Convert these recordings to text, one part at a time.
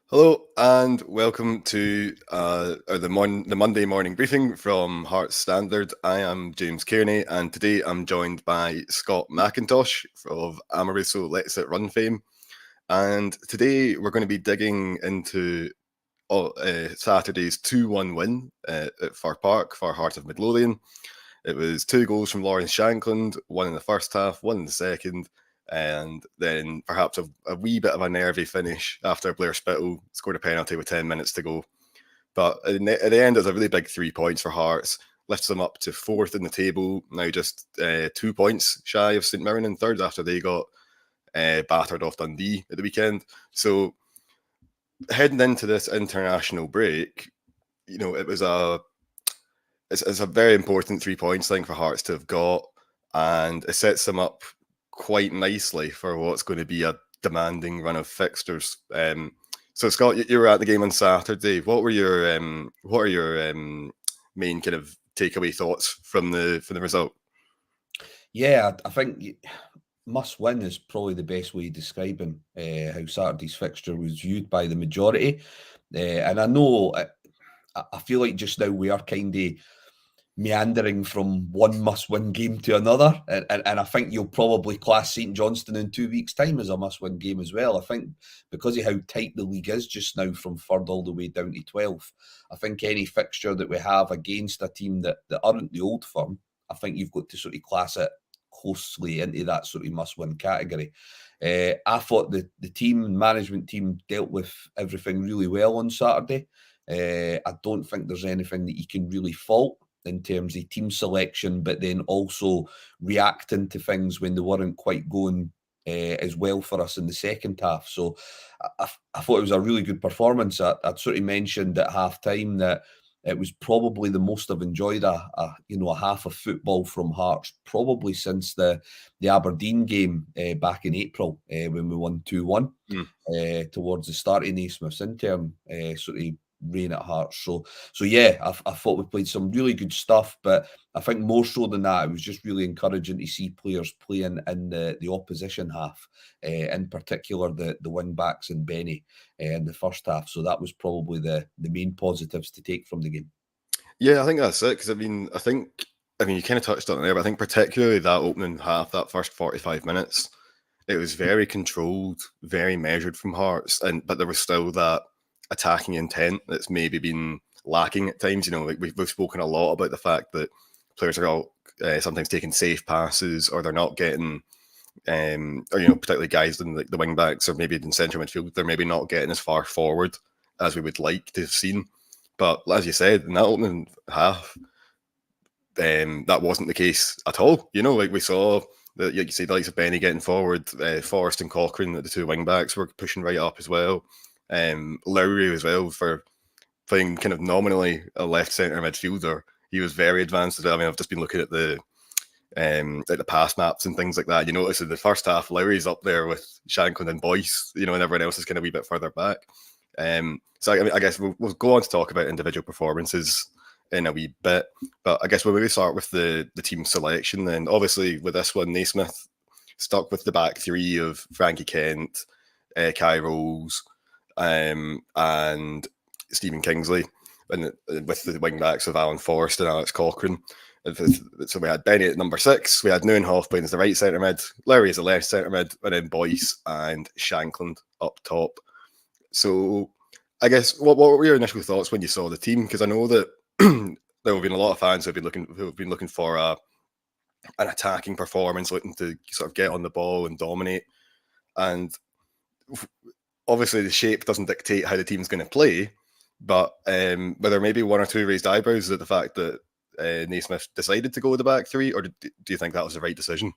Hello and welcome to the Monday morning briefing from Hearts Standard. I am James Cairney and today I'm joined by Scott McIntosh of Amoruso Let's It Run fame. And today we're going to be digging into Saturday's 2-1 win at Fir Park for Heart of Midlothian. It was 2 goals from Lawrence Shankland, one in the first half, one in the second, and then perhaps a wee bit of a nervy finish after Blair Spittle scored a penalty with 10 minutes to go. But at the end, it was a really big 3 points for Hearts, lifts them up to 4th in the table, now just 2 points shy of St Mirren in third after they got battered off Dundee at the weekend. So heading into this international break, it was it's a very important 3 points thing for Hearts to have got, and it sets them up quite nicely for what's going to be a demanding run of fixtures. So Scott, you were at the game on Saturday. What are your main kind of takeaway thoughts from the result? Yeah, I think must win is probably the best way of describing how Saturday's fixture was viewed by the majority. And I know, I feel like just now we are kind of meandering from one must-win game to another, and I think you'll probably class St Johnstone in 2 weeks' time as a must-win game as well. I think because of how tight the league is just now from third all the way down to 12th, I think any fixture that we have against a team that aren't the old firm, I think you've got to sort of class it closely into that sort of must-win category. I thought the management team dealt with everything really well on Saturday. I don't think there's anything that you can really fault in terms of team selection, but then also reacting to things when they weren't quite going as well for us in the second half. So I thought it was a really good performance. I'd sort of mentioned at half time that it was probably the most I've enjoyed a half of football from Hearts probably since the Aberdeen game back in April when we won 2-1 towards the start of Naismith's interim sort of reign at Hearts. So yeah, I thought we played some really good stuff, but I think more so than that, it was just really encouraging to see players playing in the opposition half, in particular the wing backs and Benny in the first half. So that was probably the main positives to take from the game. Yeah, I think that's it. Because I mean, you kind of touched on it there, but I think particularly that opening half, that first 45 minutes, it was very controlled, very measured from Hearts, but there was still that attacking intent that's maybe been lacking at times. Like we've spoken a lot about the fact that players are all sometimes taking safe passes, or they're not getting, particularly guys in the wing backs or maybe in central midfield, they're maybe not getting as far forward as we would like to have seen. But as you said, in that opening half, that wasn't the case at all. Like we saw that, like you say, the likes of Benny getting forward, Forrest and Cochrane, the 2 wing backs, were pushing right up as well. Lowry as well, for playing kind of nominally a left centre midfielder. He was very advanced as well. I mean, I've just been looking at the pass maps and things like that. You notice in the first half, Lowry's up there with Shankland and Boyce, and everyone else is kind of a wee bit further back. So I guess we'll go on to talk about individual performances in a wee bit, but I guess we'll maybe start with the team selection. Then obviously with this one, Naismith stuck with the back three of Frankie Kent, Kai Rolls, and Stephen Kingsley, and with the wing backs of Alan Forrest and Alex Cochrane. So we had Benny at number 6, we had Neuenhoff playing as the right centre mid, Lowry as the left centre mid, and then Boyce and Shankland up top. So I guess what were your initial thoughts when you saw the team? Because I know that there have been a lot of fans who have been looking for an attacking performance, looking to sort of get on the ball and dominate. And obviously the shape doesn't dictate how the team's going to play, but were there maybe one or two raised eyebrows at the fact that Naismith decided to go with the back three, or do you think that was the right decision?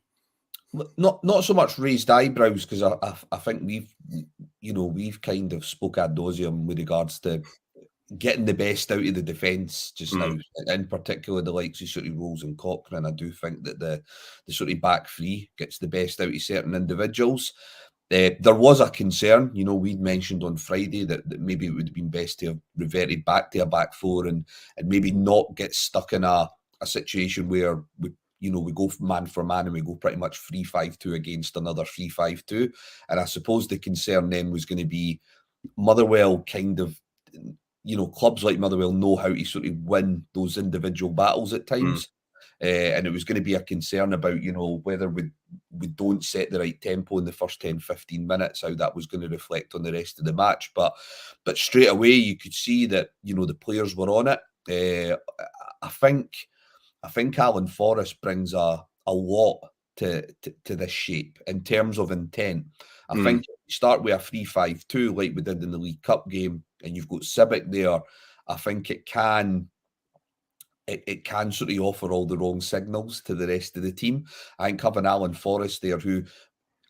Not so much raised eyebrows, because I think we've kind of spoke ad nauseum with regards to getting the best out of the defence just now, in particular the likes of sort of Rolls and Cochrane. I do think that the sort of back three gets the best out of certain individuals. There was a concern, we'd mentioned on Friday that maybe it would have been best to have reverted back to a back four and maybe not get stuck in a situation where we go man for man and we go pretty much 3-5-2 against another 3-5-2. And I suppose the concern then was going to be, Motherwell kind of, clubs like Motherwell know how to sort of win those individual battles at times. And it was going to be a concern about, whether we don't set the right tempo in the first 10, 15 minutes, how that was going to reflect on the rest of the match. But straight away, you could see that, the players were on it. I think Alan Forrest brings a lot to this shape in terms of intent. I think if you start with a 3-5-2 like we did in the League Cup game, and you've got Civic there, I think it can sort of offer all the wrong signals to the rest of the team. I think having Alan Forrest there, who,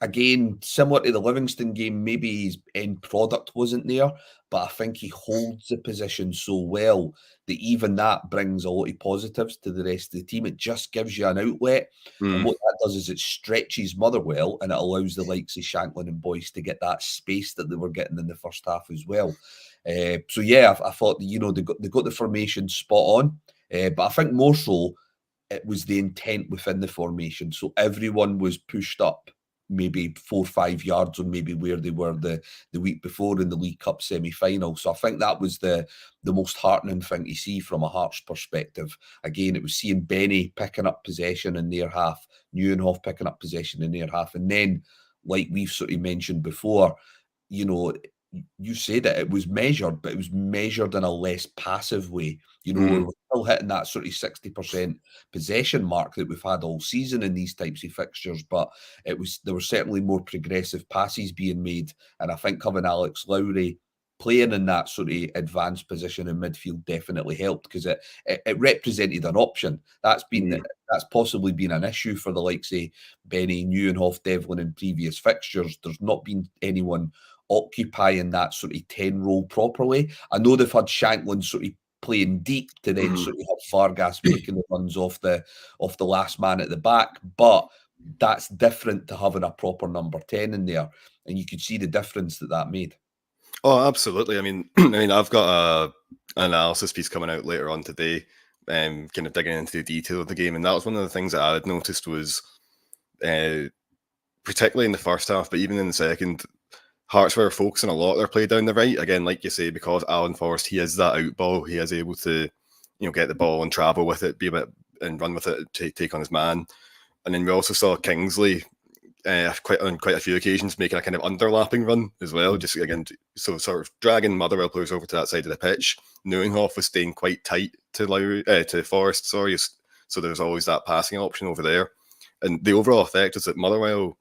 again, similar to the Livingston game, maybe his end product wasn't there, but I think he holds the position so well that even that brings a lot of positives to the rest of the team. It just gives you an outlet. And what that does is it stretches Motherwell, and it allows the likes of Shanklin and Boyce to get that space that they were getting in the first half as well. So yeah, I thought, they got the formation spot on. But I think more so, it was the intent within the formation. So everyone was pushed up maybe 4 or 5 yards on maybe where they were the week before in the League Cup semi-final. So I think that was the most heartening thing to see from a Hearts perspective. Again, it was seeing Benny picking up possession in their half, Neuenhoff picking up possession in their half. And then, like we've sort of mentioned before, you said it was measured, but it was measured in a less passive way. We're still hitting that sort of 60% possession mark that we've had all season in these types of fixtures, but there were certainly more progressive passes being made. And I think having Alex Lowry playing in that sort of advanced position in midfield definitely helped, because it represented an option. That's possibly been an issue for the likes of Benny, Neuenhoff, Devlin in previous fixtures. There's not been anyone occupying that sort of 10 role properly. I know they've had Shanklin sort of playing deep to then sort of have Vargas making the runs off the last man at the back, but that's different to having a proper number 10 in there, and you could see the difference that made. Oh, absolutely. I mean, I've got an analysis piece coming out later on today, kind of digging into the detail of the game, and that was one of the things that I had noticed was, particularly in the first half, but even in the second, Hearts were focusing a lot of their play down the right. Again, like you say, because Alan Forrest, he is that out ball. He is able to, get the ball and travel with it, be a bit and run with it, take on his man. And then we also saw Kingsley on quite a few occasions making a kind of underlapping run as well. Just again, so sort of dragging Motherwell players over to that side of the pitch. Neuenhoff was staying quite tight to Forrest. Sorry, so there was always that passing option over there. And the overall effect is that Motherwell,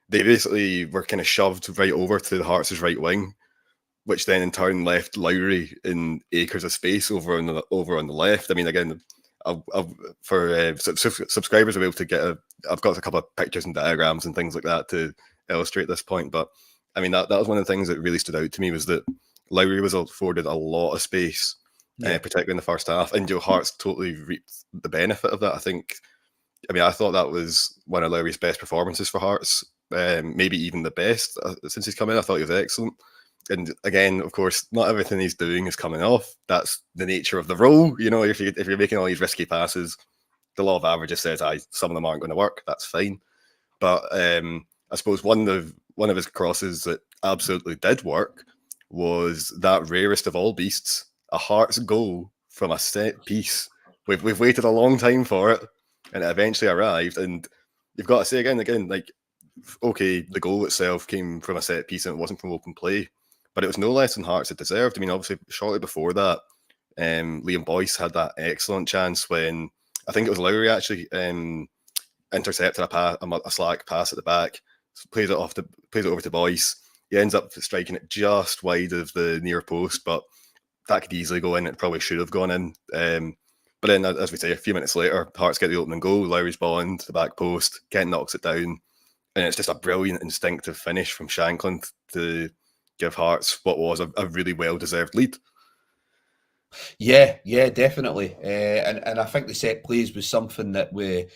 they basically were kind of shoved right over to the Hearts' right wing, which then in turn left Lowry in acres of space over on the left. I mean, again, for subscribers to be able to get I've got a couple of pictures and diagrams and things like that to illustrate this point. But I mean, that was one of the things that really stood out to me, was that Lowry was afforded a lot of space, particularly in the first half, and Hearts totally reaped the benefit of that. I thought that was one of Lowry's best performances for Hearts. Maybe even the best since he's come in. I thought he was excellent. And again, of course, not everything he's doing is coming off. That's the nature of the role. If you're making all these risky passes, the law of averages says, some of them aren't going to work. That's fine. But I suppose one of his crosses that absolutely did work was that rarest of all beasts, a Hearts goal from a set piece. We've waited a long time for it, and it eventually arrived. And you've got to say again, like, okay, the goal itself came from a set piece and it wasn't from open play, but it was no less than Hearts had deserved. I mean, obviously, shortly before that, Liam Boyce had that excellent chance when I think it was Lowry actually intercepted a slack pass at the back, plays it over to Boyce. He ends up striking it just wide of the near post, but that could easily go in. It probably should have gone in. But then, as we say, a few minutes later, Hearts get the opening goal. Lowry's ball into the back post. Kent knocks it down. And it's just a brilliant instinctive finish from Shanklin to give Hearts what was a really well-deserved lead. Yeah, definitely. And I think the set plays was something that we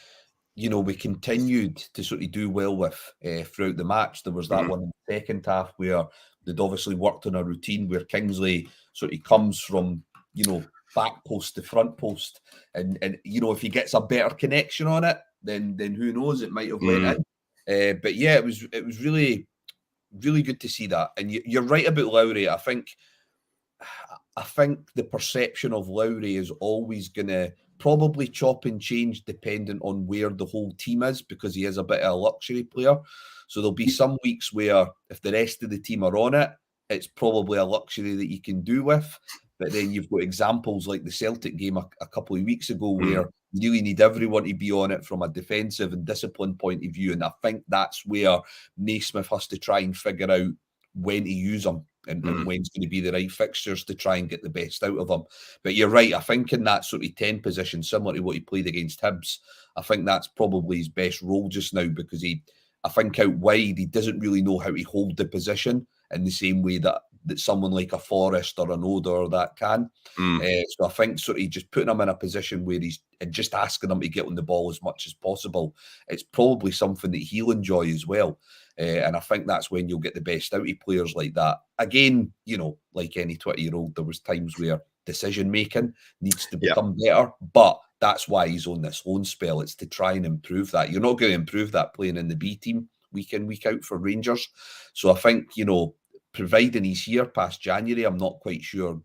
continued to sort of do well with throughout the match. There was that one in the second half where they'd obviously worked on a routine where Kingsley sort of comes from, back post to front post. And if he gets a better connection on it, then who knows, it might have went in. But yeah, it was really really good to see that. And you're right about Lowry. I think the perception of Lowry is always going to probably chop and change depending on where the whole team is, because he is a bit of a luxury player. So there'll be some weeks where if the rest of the team are on it, it's probably a luxury that you can do with. But then you've got examples like the Celtic game a couple of weeks ago where you really need everyone to be on it from a defensive and discipline point of view. And I think that's where Naismith has to try and figure out when to use them and when's going to be the right fixtures to try and get the best out of them. But you're right. I think in that sort of 10 position, similar to what he played against Hibs, I think that's probably his best role just now, because I think out wide, he doesn't really know how to hold the position in the same way that someone like a Forrest or an Oda or that can. So I think sort of just putting him in a position where he's just asking him to get on the ball as much as possible, it's probably something that he'll enjoy as well. And I think that's when you'll get the best out of players like that. Again, like any 20-year-old, there was times where decision-making needs to become better, but that's why he's on this loan spell. It's to try and improve that. You're not going to improve that playing in the B team week in, week out for Rangers. So I think, providing he's here past January, I'm not quite sure,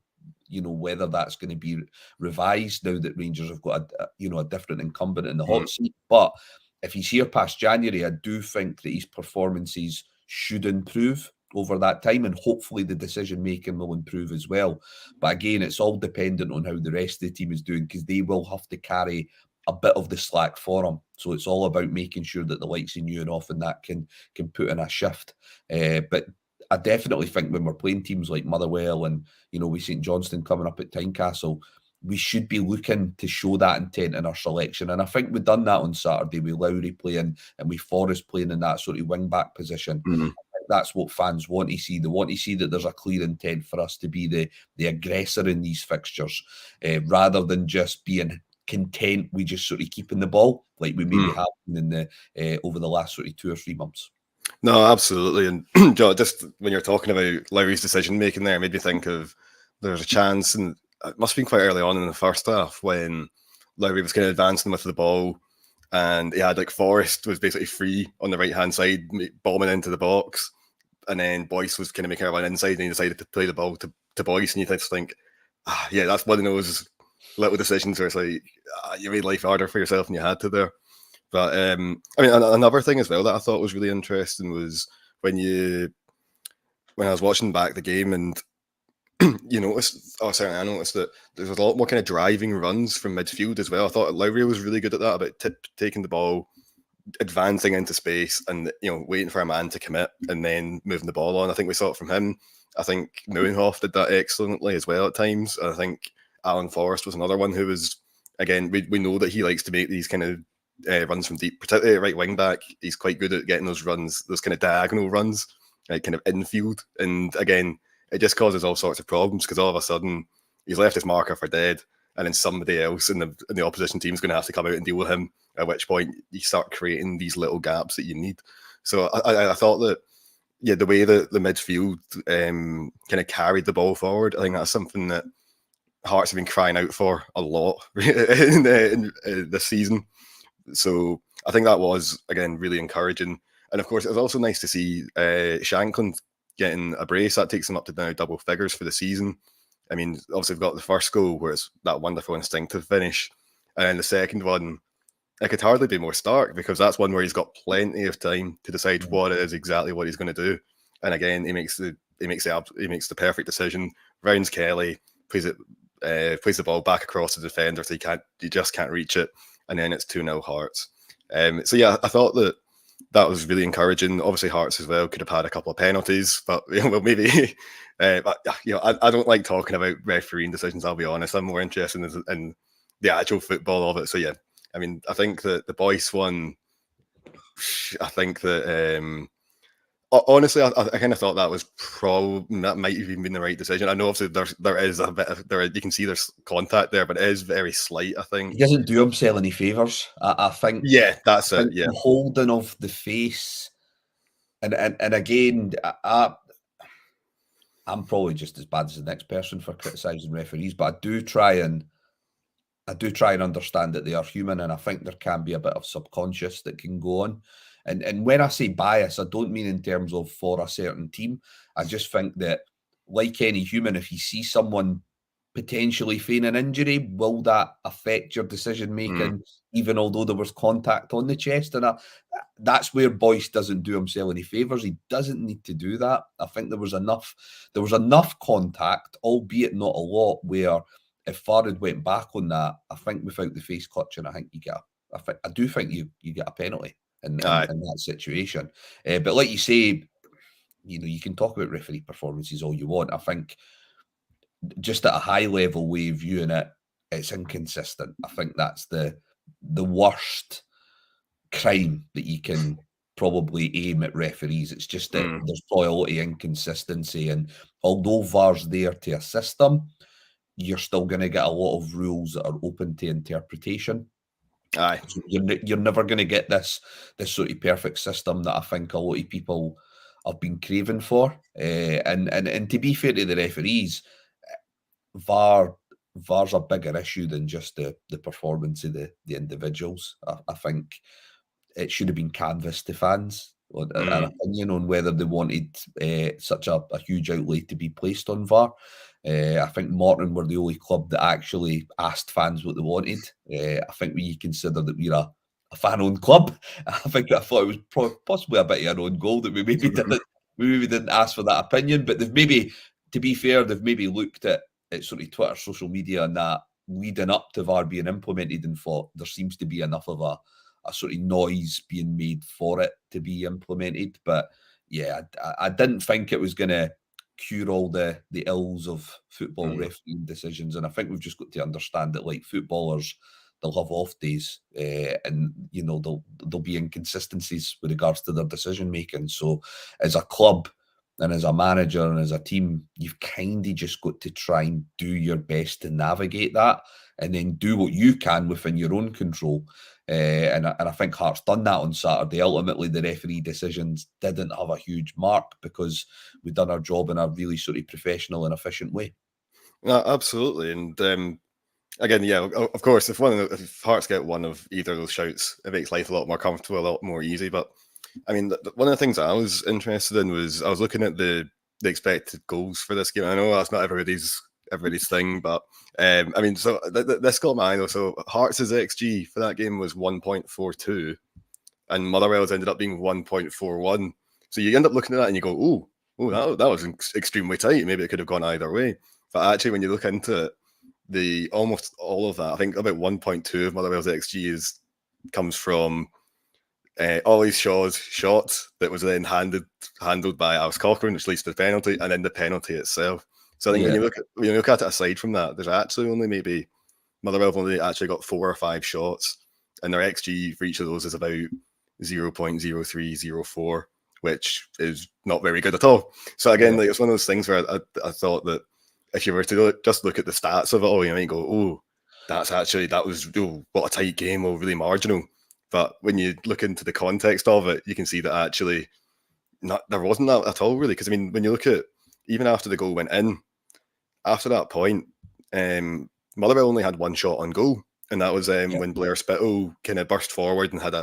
whether that's going to be revised now that Rangers have got a different incumbent in the hot seat. But if he's here past January, I do think that his performances should improve over that time, and hopefully the decision-making will improve as well. But again, it's all dependent on how the rest of the team is doing, because they will have to carry a bit of the slack for him. So it's all about making sure that the likes of Newenoff and that can put in a shift. But I definitely think when we're playing teams like Motherwell and, with St Johnstone coming up at Tynecastle, we should be looking to show that intent in our selection. And I think we've done that on Saturday with Lowry playing and with Forrest playing in that sort of wing-back position. That's what fans want to see. They want to see that there's a clear intent for us to be the aggressor in these fixtures, rather than just being content with just sort of keeping the ball like we maybe have been in over the last sort of 2 or 3 months. No, absolutely. And Joe, just when you're talking about Lowry's decision making there, it made me think of there's a chance, and it must have been quite early on in the first half when Lowry was kind of advancing with the ball, and he had like Forrest was basically free on the right hand side, bombing into the box, and then Boyce was kind of making a run inside, and he decided to play the ball to Boyce, and you just think, yeah, that's one of those little decisions where it's like you made life harder for yourself than you had to there. But I mean, another thing as well that I thought was really interesting was when I was watching back the game, and you noticed, I noticed that there's a lot more kind of driving runs from midfield as well. I thought Lowry was really good at that, about taking the ball, advancing into space, and waiting for a man to commit and then moving the ball on. I think we saw it from him. I think Mouwenhoff did that excellently as well at times. I think Alan Forrest was another one who was, again, we know that he likes to make these kind of runs from deep, particularly right wing back. He's quite good at getting those runs, those kind of diagonal runs, kind of infield. And again, it just causes all sorts of problems, because all of a sudden he's left his marker for dead, and then somebody else in the opposition team is going to have to come out and deal with him, at which point you start creating these little gaps that you need. So I thought that, the way that the midfield kind of carried the ball forward, I think that's something that Hearts have been crying out for a lot in this season. So I think that was, again, really encouraging. And of course, it was also nice to see Shankland getting a brace. That takes him up to now double figures for the season. I mean, obviously, we've got the first goal where it's that wonderful instinctive finish. And the second one, it could hardly be more stark, because that's one where he's got plenty of time to decide what it is exactly what he's going to do. And again, he makes the perfect decision. Rounds Kelly, plays the ball back across the defender, so he just can't reach it. And then it's 2-0 Hearts. So yeah, I thought that was really encouraging. Obviously, Hearts as well could have had a couple of penalties, but well, maybe. But I don't like talking about refereeing decisions. I'll be honest. I'm more interested in the actual football of it. So yeah, I mean, I think that the Boyce one, I think that honestly, I kind of thought that might have even been the right decision. I know obviously there is a bit of you can see there's contact there, but it is very slight. I think he doesn't do himself any favours. I think. Yeah, that's it. Yeah, the holding of the face, and again, I'm probably just as bad as the next person for criticising referees, but I do try and understand that they are human, and I think there can be a bit of subconscious that can go on. And when I say bias, I don't mean in terms of for a certain team. I just think that, like any human, if you see someone potentially feigning injury, will that affect your decision making, even although there was contact on the chest? And that's where Boyce doesn't do himself any favours. He doesn't need to do that. I think there was enough contact, albeit not a lot, where if Farad went back on that, I think without the face clutching, I do think you get a penalty in that situation. But like you say, you can talk about referee performances all you want. I think just at a high level way of viewing it, it's inconsistent. I think that's the worst crime that you can probably aim at referees. It's just that there's probably a lot of inconsistency, and although VAR's there to assist them, you're still going to get a lot of rules that are open to interpretation. Aye. So you're never going to get this sort of perfect system that I think a lot of people have been craving for. And to be fair to the referees, VAR's a bigger issue than just the performance of the individuals. I think it should have been canvassed to fans, an opinion on whether they wanted such a huge outlay to be placed on VAR. I think Morton were the only club that actually asked fans what they wanted. I think when you consider that we're a fan-owned club, I thought it was possibly a bit of our own goal that we maybe didn't ask for that opinion. But to be fair, they've maybe looked at sort of Twitter, social media, and that leading up to VAR being implemented, and thought there seems to be enough of a sort of noise being made for it to be implemented. But yeah, I didn't think it was going to cure all the ills of football refereeing decisions. And I think we've just got to understand that, like footballers, they'll have off days, and there'll be inconsistencies with regards to their decision making. So as a club and as a manager and as a team, you've kind of just got to try and do your best to navigate that, and then do what you can within your own control. And I think Hearts done that on Saturday. Ultimately, the referee decisions didn't have a huge mark because we've done our job in a really sort of professional and efficient way. Absolutely. And again, yeah, of course, if Hearts get one of either of those shouts, it makes life a lot more comfortable, a lot more easy. But I mean, one of the things I was interested in was I was looking at the expected goals for this game. I know that's not everybody's thing, but I mean, so this caught my eye though. So Hearts' XG for that game was 1.42, and Motherwell's ended up being 1.41. So you end up looking at that and you go, oh, that was extremely tight. Maybe it could have gone either way. But actually, when you look into it, almost all of that, I think about 1.2 of Motherwell's XG comes from Ollie Shaw's shot that was then handled by Alex Cochrane, which leads to the penalty, and then the penalty itself. So I think when you look at it aside from that, there's actually only maybe Motherwell have only actually got 4 or 5 shots, and their XG for each of those is about 0.0304, which is not very good at all. So again, like, it's one of those things where I thought that if you were to just look at the stats of it all, you might go, oh, that was what a tight game, or really marginal. But when you look into the context of it, you can see that actually there wasn't that at all, really. Because I mean, when you look at even after the goal went in, after that point, Motherwell only had 1 shot on goal, and that was when Blair Spittle kind of burst forward and had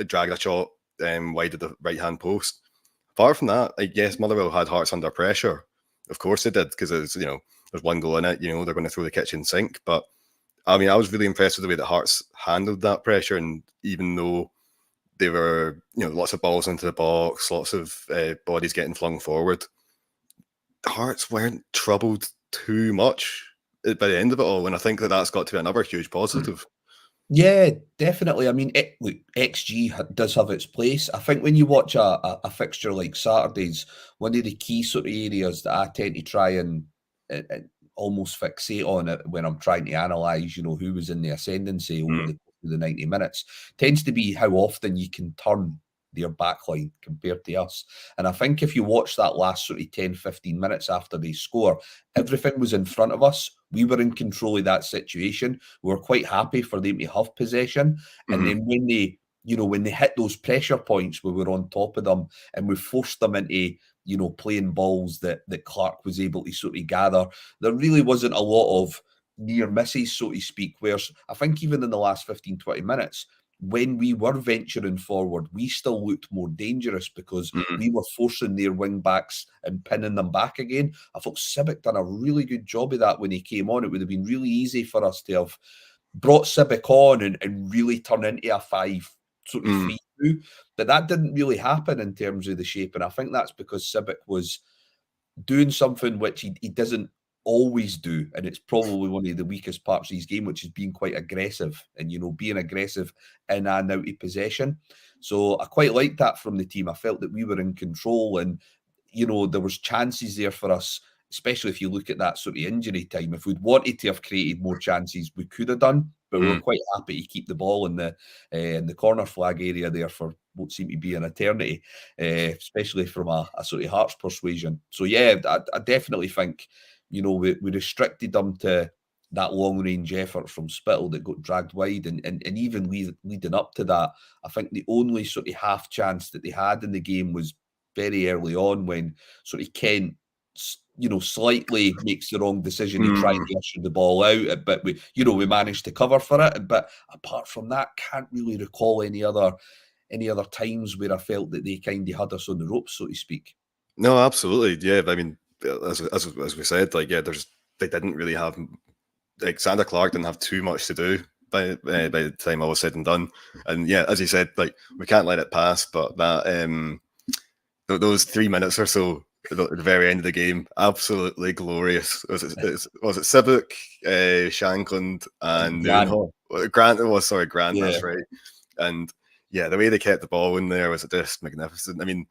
dragged a shot wide of the right hand post. Apart from that, I guess Motherwell had Hearts under pressure. Of course they did, because there's 1 goal in it. They're going to throw the kitchen sink. But I mean, I was really impressed with the way that Hearts handled that pressure, and even though they were, lots of balls into the box, lots of bodies getting flung forward, Hearts weren't troubled too much by the end of it all, and I think that's got to be another huge positive. Yeah, definitely. I mean, look, XG does have its place. I think when you watch a fixture like Saturday's, one of the key sort of areas that I tend to try and almost fixate on it when I'm trying to analyse, who was in the ascendancy over the 90 minutes, tends to be how often you can turn their backline compared to us. And I think if you watch that last sort of 10, 15 minutes after they score, everything was in front of us. We were in control of that situation. We were quite happy for them to have possession. And then when they, when they hit those pressure points where we're on top of them and we forced them into, playing balls that Clark was able to sort of gather, there really wasn't a lot of near misses, so to speak, where I think even in the last 15, 20 minutes, when we were venturing forward, we still looked more dangerous because we were forcing their wing backs and pinning them back again. I thought Sibic done a really good job of that when he came on. It would have been really easy for us to have brought Sibic on and really turn into a 5 sort of 3-2. But that didn't really happen in terms of the shape. And I think that's because Sibic was doing something which he doesn't always do, and it's probably one of the weakest parts of his game, which is being quite aggressive and, you know, being aggressive in and out of possession. So I quite liked that from the team. I felt that we were in control, and, you know, there was chances there for us, especially if you look at that sort of injury time. If we'd wanted to have created more chances, we could have done, but we were quite happy to keep the ball in the corner flag area there for what seemed to be an eternity, especially from a sort of Hearts persuasion. So yeah, I definitely think, you know, we restricted them to that long range effort from Spittle that got dragged wide, and even leading up to that, I think the only sort of half chance that they had in the game was very early on when sort of Kent, you know, slightly makes the wrong decision to try and usher the ball out, but we managed to cover for it. But apart from that, can't really recall any other times where I felt that they kind of had us on the ropes, so to speak. No, absolutely. Yeah, I mean, as we said, like, yeah, they didn't really have, like, Sander Clark didn't have too much to do by the time all was said and done. And yeah, as you said, like, we can't let it pass. But that those 3 minutes or so at the very end of the game, absolutely glorious. Was it Sibic, Shankland, and Grant? It was, sorry, Grant. Yeah. That's right. And yeah, the way they kept the ball in there was just magnificent. I mean,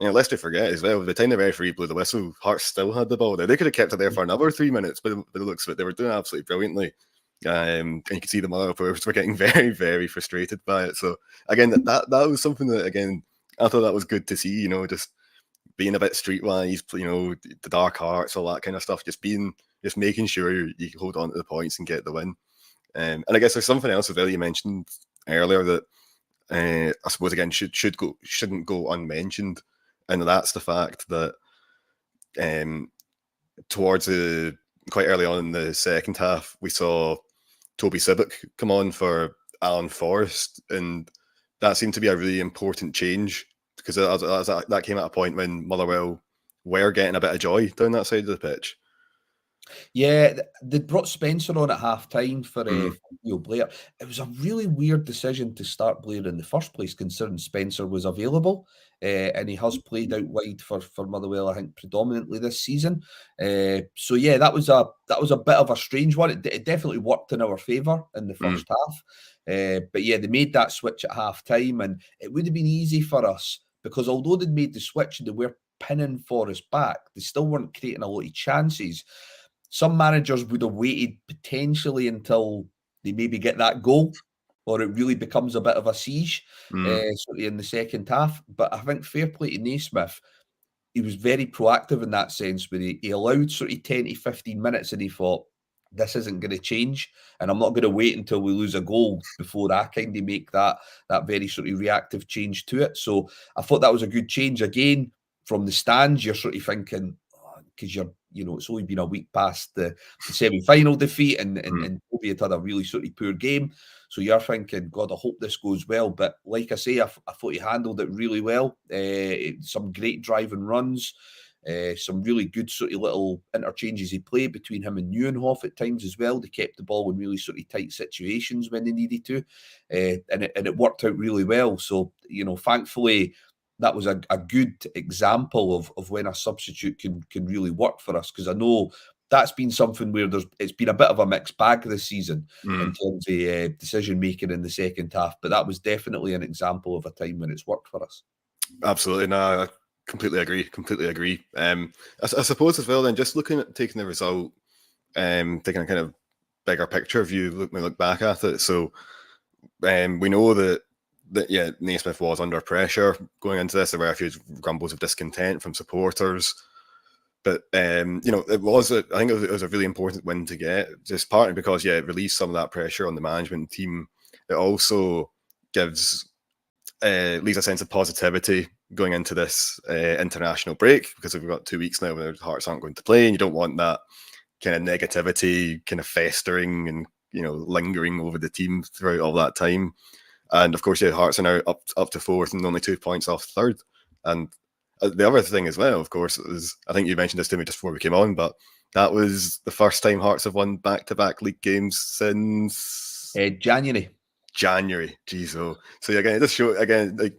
you know, lest we forget as well, by the time the referee blew the whistle, Hearts still had the ball there. They could have kept it there for another 3 minutes, but the looks of it, they were doing absolutely brilliantly. And you could see the Motherwell players were getting very, very frustrated by it. So again, that was something that, again, I thought that was good to see, you know, just being a bit streetwise, you know, the dark hearts, all that kind of stuff, just making sure you hold on to the points and get the win. And I guess there's something else as well you mentioned earlier that I suppose, again, shouldn't go unmentioned, and that's the fact that towards quite early on in the second half, we saw Toby Sibic come on for Alan Forrest, and that seemed to be a really important change because that came at a point when Motherwell were getting a bit of joy down that side of the pitch. Yeah, they brought Spencer on at half time for Blair. It was a really weird decision to start Blair in the first place, considering Spencer was available, and he has played out wide for Motherwell, I think, predominantly this season. So yeah, that was a bit of a strange one. It definitely worked in our favour in the first half, but yeah, they made that switch at half time, and it would have been easy for us because although they'd made the switch and they were pinning Forrest back, they still weren't creating a lot of chances. Some managers would have waited potentially until they maybe get that goal, or it really becomes a bit of a siege sort of in the second half. But I think fair play to Naismith, he was very proactive in that sense, where he allowed sort of 10 to 15 minutes and he thought, this isn't going to change, and I'm not going to wait until we lose a goal before I kind of make that very sort of reactive change to it. So I thought that was a good change. Again, from the stands, you're sort of thinking, because it's only been a week past the semi-final defeat, and Toby had a really sort of poor game. So you're thinking, God, I hope this goes well. But like I say, I thought he handled it really well. Some great driving runs, some really good sort of little interchanges he played between him and Neuenhoff at times as well. They kept the ball in really sort of tight situations when they needed to, and it worked out really well. So, thankfully, that was a good example of when a substitute can really work for us, because I know that's been something where it's been a bit of a mixed bag this season in terms of decision making in the second half, but that was definitely an example of a time when it's worked for us. Absolutely, no, I completely agree. I suppose as well, then, just looking at taking the result, taking a kind of bigger picture view, look back at it. So we know that Naismith was under pressure going into this. There were a few grumbles of discontent from supporters, but I think it was a really important win to get, just partly because it released some of that pressure on the management team. It also leaves a sense of positivity going into this international break, because we've got 2 weeks now where Hearts aren't going to play, and you don't want that kind of negativity kind of festering and lingering over the team throughout all that time. And of course, yeah, Hearts are now up to fourth and only 2 points off third. And the other thing as well, of course, is I think you mentioned this to me just before we came on, but that was the first time Hearts have won back-to-back league games since January. Jeez, oh. So again, it just show again, like,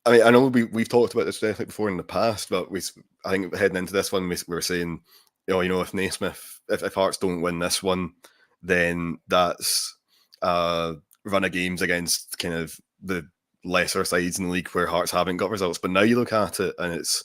I mean, I know we've talked about this definitely before in the past, but I think heading into this one, we were saying, if Naismith, if Hearts don't win this one, then that's run of games against kind of the lesser sides in the league where Hearts haven't got results. But now you look at it, and is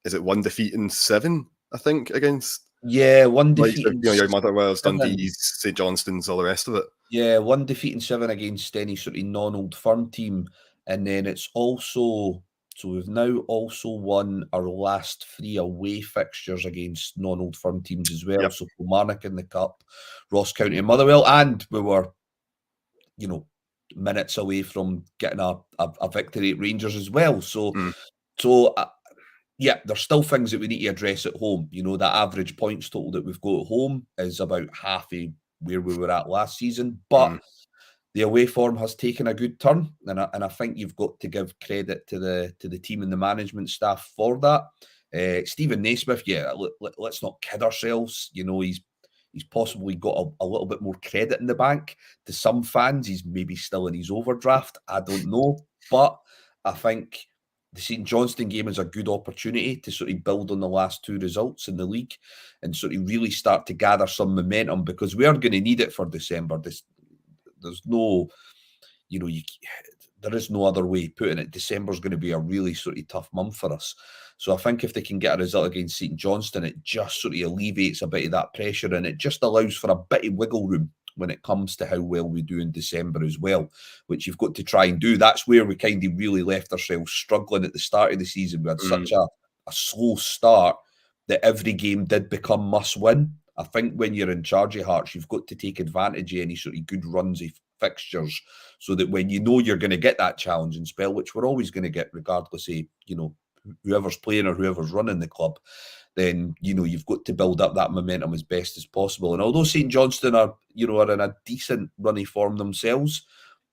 it 1 defeat in 7? I think against 1 defeat. Your Motherwells, Dundee's, St Johnstone's, all the rest of it. Yeah, 1 defeat and 7 against any sort of non-Old Firm team, and then it's also. So we've now also won our last 3 away fixtures against non-Old Firm teams as well. Yep. So Kilmarnock in the Cup, Ross County and Motherwell, and we were, minutes away from getting a victory at Rangers as well. So, there's still things that we need to address at home. That average points total that we've got at home is about half where we were at last season, but the away form has taken a good turn, and I think you've got to give credit to the team and the management staff for that. Steven Naismith, let's not kid ourselves. He's possibly got a little bit more credit in the bank. To some fans, he's maybe still in his overdraft. I don't know, but I think the St Johnstone game is a good opportunity to sort of build on the last 2 results in the league and sort of really start to gather some momentum, because we are going to need it for December. There's no, there is no other way of putting it. December's going to be a really sort of tough month for us. So I think if they can get a result against St Johnstone, it just sort of alleviates a bit of that pressure, and it just allows for a bit of wiggle room when it comes to how well we do in December as well, which you've got to try and do. That's where we kind of really left ourselves struggling at the start of the season. We had such a slow start that every game did become must win. I think when you're in charge of Hearts, you've got to take advantage of any sort of good runs of fixtures, so that when you're going to get that challenging spell, which we're always going to get regardless of, whoever's playing or whoever's running the club, then, you've got to build up that momentum as best as possible. And although St Johnstone are in a decent running form themselves,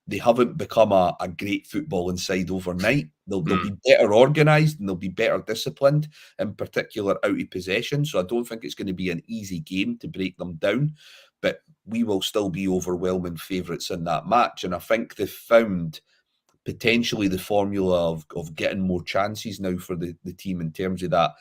they haven't become a great footballing side overnight. They'll be better organised and they'll be better disciplined, in particular out of possession. So I don't think it's going to be an easy game to break them down, but we will still be overwhelming favourites in that match. And I think they've found potentially the formula of getting more chances now for the team, in terms of that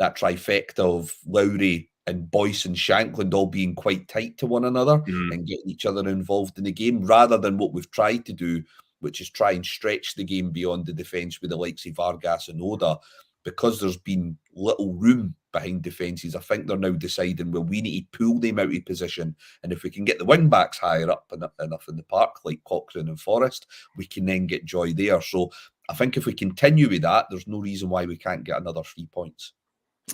trifecta of Lowry and Boyce and Shankland all being quite tight to one another and getting each other involved in the game, rather than what we've tried to do, which is try and stretch the game beyond the defence with the likes of Vargas and Oda. Because there's been little room behind defences, I think they're now deciding, well, we need to pull them out of position, and if we can get the wing backs higher up enough in the park, like Cochrane and Forrest, we can then get joy there. So I think if we continue with that, there's no reason why we can't get another 3 points.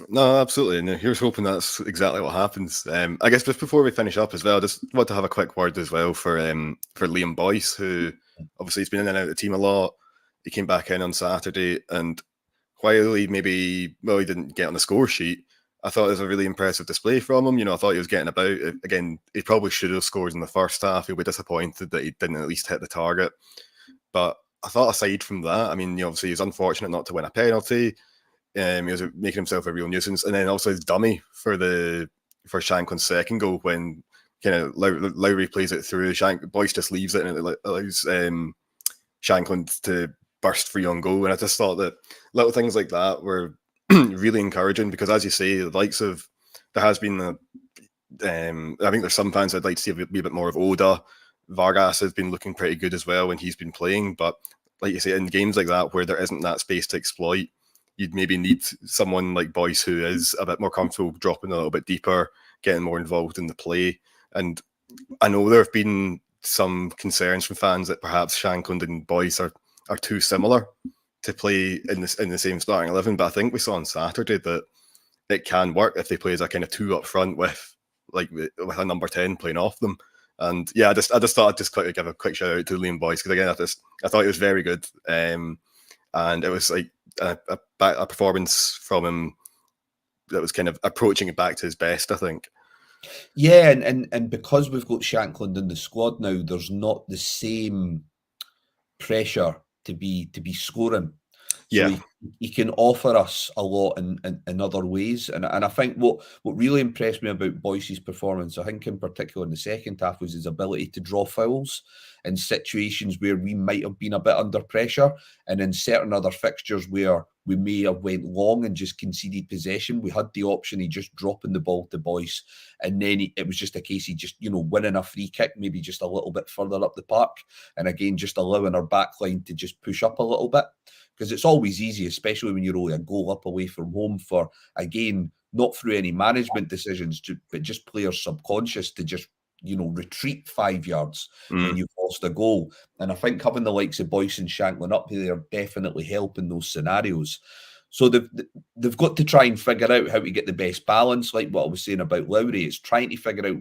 No, absolutely. And here's hoping that's exactly what happens. I guess just before we finish up as well, I just want to have a quick word as well for Liam Boyce, who obviously has been in and out of the team a lot. He came back in on Saturday, and while he he didn't get on the score sheet, I thought it was a really impressive display from him. I thought he was getting about. Again, he probably should have scored in the first half. He'll be disappointed that he didn't at least hit the target. But I thought aside from that, I mean, obviously he was unfortunate not to win a penalty. He was making himself a real nuisance, and then also his dummy for Shankland's second goal, when kind of Lowry plays it through. Boyce just leaves it, and it allows Shankland to burst free on goal. And I just thought that little things like that were really encouraging, because, as you say, the likes of there has been I think there's some fans I'd like to see a bit more of Oda. Vargas has been looking pretty good as well when he's been playing, but like you say, in games like that where there isn't that space to exploit, you'd maybe need someone like Boyce, who is a bit more comfortable dropping a little bit deeper, getting more involved in the play. And I know there have been some concerns from fans that perhaps Shankland and Boyce are too similar to play in the same starting 11, but I think we saw on Saturday that it can work if they play as a kind of 2 up front with a number 10 playing off them. And yeah, I just thought I'd just quickly give a quick shout out to Liam Boyce, because again, I thought he was very good, and it was like a performance from him that was kind of approaching it back to his best, I think. Yeah, and because we've got Shankland in the squad now, there's not the same pressure to be scoring. So Yeah. he can offer us a lot in other ways. And I think what really impressed me about Boyce's performance, I think in particular in the second half, was his ability to draw fouls in situations where we might have been a bit under pressure, and in certain other fixtures where we may have went long and just conceded possession. We had the option of just dropping the ball to Boyce, and then it was just a case of just, winning a free kick, maybe just a little bit further up the park, and again, just allowing our back line to just push up a little bit. Because it's always easy, especially when you're only a goal up away from home, for, again, not through any management decisions, but just players subconscious to just, retreat 5 yards when you've lost a goal. And I think having the likes of Boyce and Shanklin up there definitely help in those scenarios. So they've got to try and figure out how to get the best balance. Like what I was saying about Lowry, it's trying to figure out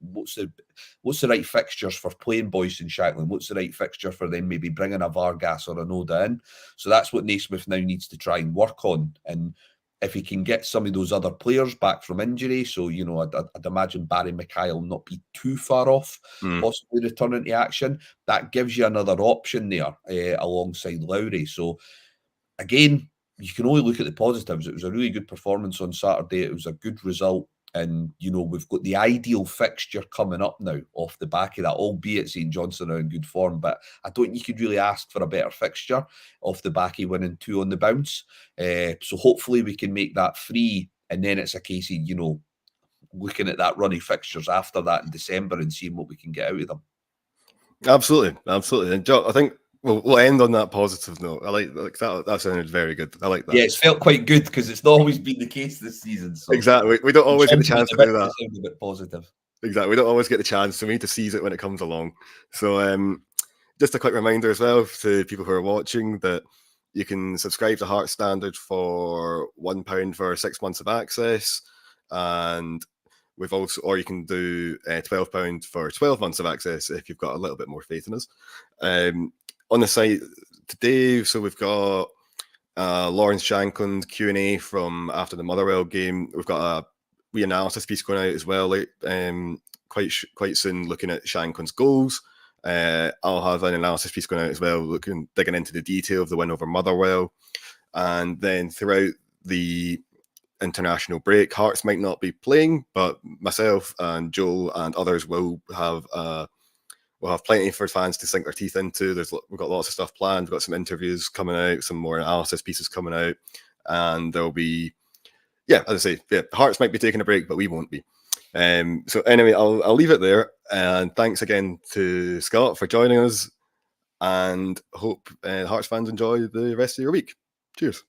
what's the right fixtures for playing Boyce and Shanklin. What's the right fixture for them maybe bringing a Vargas or an Oda in? So that's what Naismith now needs to try and work on. And if he can get some of those other players back from injury, so, I'd imagine Barry McKay not be too far off possibly returning to action. That gives you another option there alongside Lowry. So again, you can only look at the positives. It was a really good performance on Saturday. It was a good result. And, we've got the ideal fixture coming up now off the back of that, albeit St Johnstone are in good form. But I don't think you could really ask for a better fixture off the back of winning 2 on the bounce. So hopefully we can make that 3. And then it's a case of, looking at that run of fixtures after that in December and seeing what we can get out of them. Absolutely. And Joe, I think we'll end on that positive note. I like that. That sounded very good. I like that. Yeah, it's felt quite good because it's not always been the case this season. So exactly. We don't always get the chance to do that. Sound a bit positive. Exactly. We don't always get the chance for me to seize it when it comes along. So just a quick reminder as well to people who are watching that you can subscribe to Heart Standard for £1 for 6 months of access. And we've also, or you can do £12 for 12 months of access if you've got a little bit more faith in us. On the site today, so we've got Lawrence Shankland Q&A from after the Motherwell game. We've got a wee analysis piece going out as well, quite soon, looking at Shankland's goals. I'll have an analysis piece going out as well, digging into the detail of the win over Motherwell. And then throughout the international break, Hearts might not be playing, but myself and Joel and others will have plenty for fans to sink their teeth into. We've got lots of stuff planned. We've got some interviews coming out, some more analysis pieces coming out, and there'll be, as I say, Hearts might be taking a break, but we won't be. So anyway, I'll leave it there, and thanks again to Scott for joining us, and hope Hearts fans enjoy the rest of your week. Cheers.